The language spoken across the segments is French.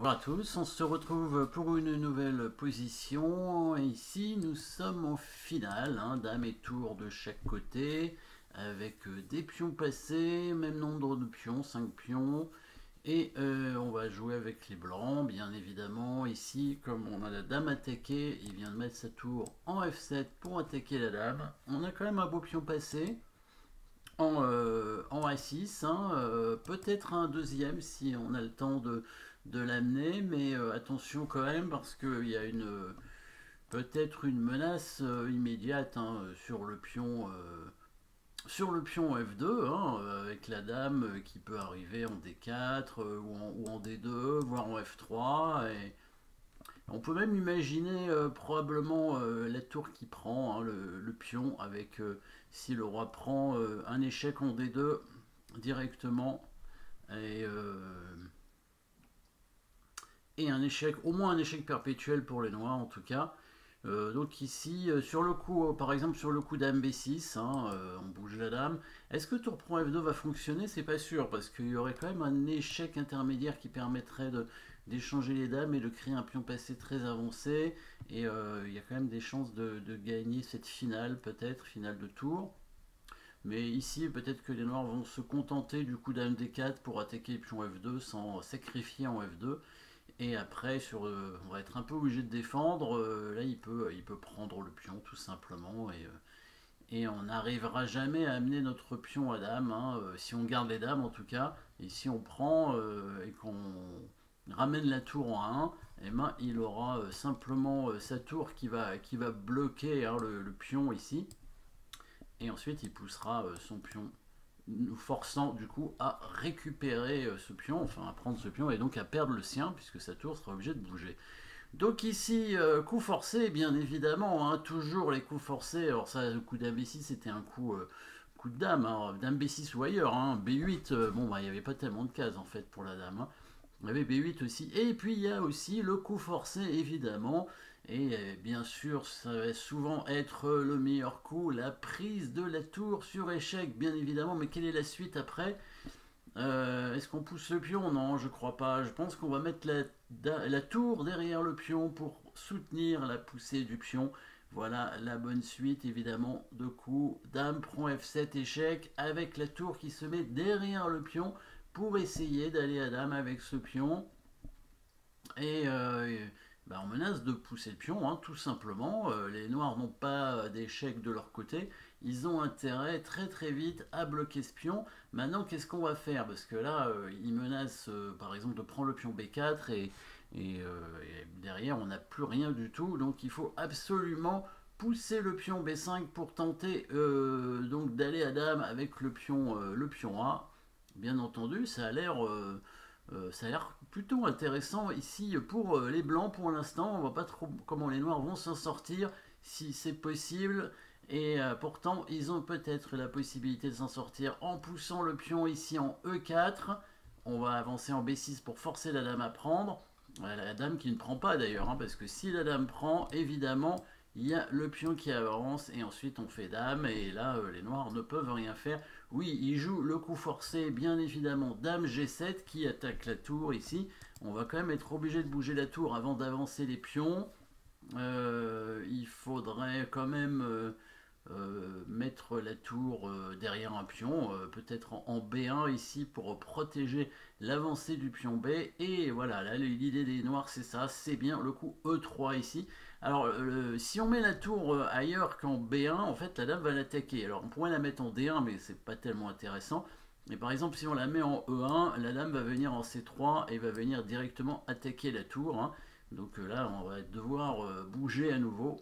Bonjour à tous, on se retrouve pour une nouvelle position. Ici, nous sommes en finale, dame et tour de chaque côté, avec des pions passés, même nombre de pions, 5 pions. Et on va jouer avec les blancs, bien évidemment. Ici, comme on a la dame attaquée, il vient de mettre sa tour en F7 pour attaquer la dame. On a quand même un beau pion passé en A6, peut-être un deuxième si on a le temps de l'amener, mais attention quand même parce qu'il y a peut-être une menace immédiate sur le pion F2, avec la dame qui peut arriver en D4 ou en D2, voire en F3. Et on peut même imaginer probablement la tour qui prend, le pion, avec si le roi prend un échec en D2 directement, et, et un échec, au moins un échec perpétuel pour les noirs en tout cas. Donc ici, sur le coup, par exemple sur le coup dame B6, on bouge la dame. Est-ce que tour prend F2 va fonctionner? C'est pas sûr, parce qu'il y aurait quand même un échec intermédiaire qui permettrait d'échanger les dames et de créer un pion passé très avancé. Et il y a quand même des chances de gagner cette finale, peut-être, finale de tour. Mais ici, peut-être que les noirs vont se contenter du coup dame D4 pour attaquer le pion F2 sans sacrifier en F2. Et après, on va être un peu obligé de défendre. Là, il peut prendre le pion tout simplement. Et on n'arrivera jamais à amener notre pion à dame, si on garde les dames en tout cas. Et si on prend et qu'on ramène la tour en 1, et ben, il aura simplement sa tour qui va bloquer le pion ici. Et ensuite, il poussera son pion, nous forçant du coup à récupérer ce pion, enfin à prendre ce pion et donc à perdre le sien puisque sa tour sera obligée de bouger. Donc ici, coup forcé, bien évidemment, toujours les coups forcés. Alors ça, le coup dame B6 c'était un coup de dame, dame B6 ou ailleurs, B8, bon bah il n'y avait pas tellement de cases en fait pour la dame. Il y avait B8 aussi. Et puis il y a aussi le coup forcé évidemment. Et bien sûr, ça va souvent être le meilleur coup, la prise de la tour sur échec, bien évidemment. Mais quelle est la suite après? Est-ce qu'on pousse le pion? Non, je crois pas. Je pense qu'on va mettre la tour derrière le pion pour soutenir la poussée du pion. Voilà la bonne suite, évidemment, de coups. Dame prend F7 échec avec la tour qui se met derrière le pion pour essayer d'aller à dame avec ce pion. Et on menace de pousser le pion, tout simplement. Les noirs n'ont pas d'échec de leur côté. Ils ont intérêt très très vite à bloquer ce pion. Maintenant, qu'est-ce qu'on va faire? Parce que là, ils menacent par exemple de prendre le pion B4 et derrière, on n'a plus rien du tout. Donc il faut absolument pousser le pion B5 pour tenter donc d'aller à dame avec le pion A. Bien entendu, ça a l'air plutôt intéressant ici pour les blancs pour l'instant. On ne voit pas trop comment les noirs vont s'en sortir, si c'est possible. Et pourtant, ils ont peut-être la possibilité de s'en sortir en poussant le pion ici en E4. On va avancer en B6 pour forcer la dame à prendre. La dame qui ne prend pas d'ailleurs, parce que si la dame prend, évidemment, il y a le pion qui avance et ensuite on fait dame. Et là, les noirs ne peuvent rien faire. Oui, il joue le coup forcé, bien évidemment, dame G7 qui attaque la tour ici. On va quand même être obligé de bouger la tour avant d'avancer les pions. Il faudrait quand même mettre la tour derrière un pion, peut-être en B1 ici pour protéger l'avancée du pion B. Et voilà, là l'idée des noirs c'est ça, c'est bien le coup E3 ici. Alors si on met la tour ailleurs qu'en B1, en fait la dame va l'attaquer. Alors on pourrait la mettre en D1 mais c'est pas tellement intéressant. Mais par exemple si on la met en E1, la dame va venir en C3 et va venir directement attaquer la tour. Donc là on va devoir bouger à nouveau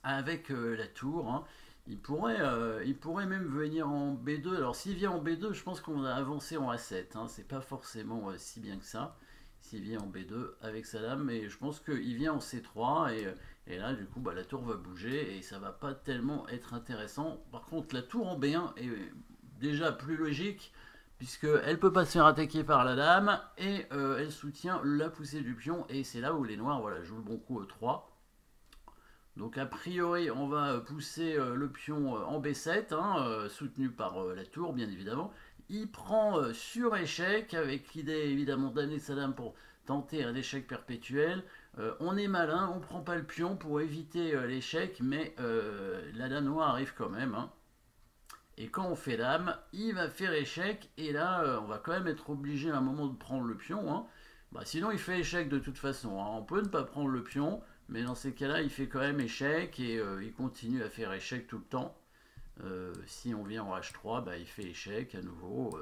avec la tour. Il pourrait même venir en B2. Alors s'il vient en B2, je pense qu'on va avancer en A7. C'est pas forcément si bien que ça. S'il vient en B2 avec sa dame, mais je pense qu'il vient en C3 et là du coup la tour va bouger et ça va pas tellement être intéressant. Par contre la tour en B1 est déjà plus logique puisqu'elle ne peut pas se faire attaquer par la dame et elle soutient la poussée du pion et c'est là où les noirs jouent le bon coup E3. Donc a priori, on va pousser le pion en B7, soutenu par la tour, bien évidemment. il prend sur échec, avec l'idée évidemment d'amener sa dame pour tenter un échec perpétuel. On est malin, on prend pas le pion pour éviter l'échec, mais la dame noire arrive quand même, hein. Et quand on fait dame, il va faire échec, et là, on va quand même être obligé à un moment de prendre le pion, hein. Bah, sinon, il fait échec de toute façon, hein. On peut ne pas prendre le pion, mais dans ces cas-là, il fait quand même échec, et il continue à faire échec tout le temps. Si on vient en H3, bah, il fait échec à nouveau,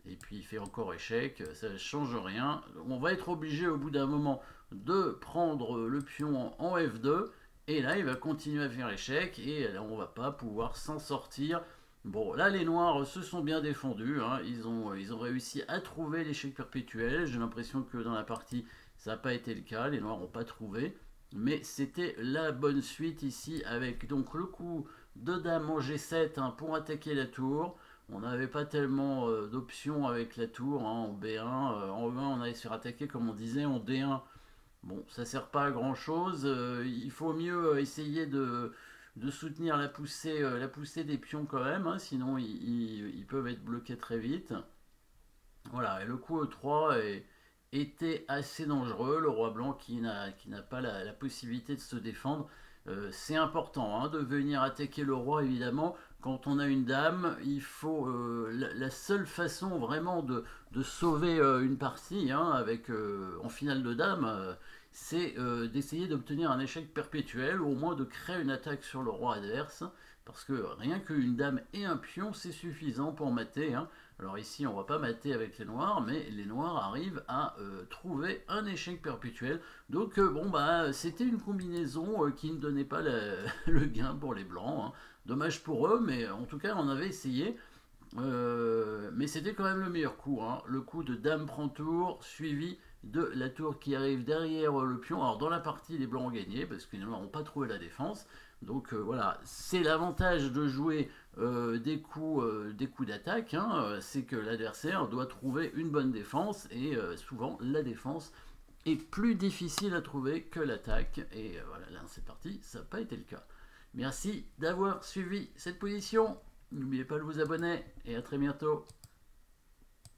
et puis il fait encore échec, ça ne change rien. On va être obligé au bout d'un moment de prendre le pion en F2, et là il va continuer à faire échec, et là on va pas pouvoir s'en sortir. Bon, là les noirs se sont bien défendus, hein. Ils ont réussi à trouver l'échec perpétuel. J'ai l'impression que dans la partie ça n'a pas été le cas, les noirs n'ont pas trouvé. Mais c'était la bonne suite ici, avec donc le coup de dame en G7, hein, pour attaquer la tour. On n'avait pas tellement d'options avec la tour, hein, en B1. En E1, on allait se faire attaquer comme on disait. En D1, bon, ça sert pas à grand chose. Il faut mieux essayer de soutenir la poussée des pions quand même, hein, sinon ils peuvent être bloqués très vite. Voilà, et le coup E3 était assez dangereux. Le roi blanc qui n'a pas la possibilité de se défendre. C'est important, hein, de venir attaquer le roi, évidemment. Quand on a une dame, il faut la seule façon vraiment de sauver une partie, hein, en finale de dame, c'est d'essayer d'obtenir un échec perpétuel, ou au moins de créer une attaque sur le roi adverse, parce que rien qu'une dame et un pion, c'est suffisant pour mater, hein. Alors ici, on va pas mater avec les noirs, mais les noirs arrivent à trouver un échec perpétuel. Donc bon, bah c'était une combinaison qui ne donnait pas le gain pour les blancs, hein. Dommage pour eux, mais en tout cas, on avait essayé. Mais c'était quand même le meilleur coup, hein. Le coup de dame prend tour, suivi de la tour qui arrive derrière le pion. Alors dans la partie, les blancs ont gagné, parce qu'ils n'ont pas trouvé la défense. Donc voilà, c'est l'avantage de jouer des coups d'attaque, hein, c'est que l'adversaire doit trouver une bonne défense, et souvent la défense est plus difficile à trouver que l'attaque, et voilà, là c'est parti, ça n'a pas été le cas. Merci d'avoir suivi cette position, n'oubliez pas de vous abonner, et à très bientôt.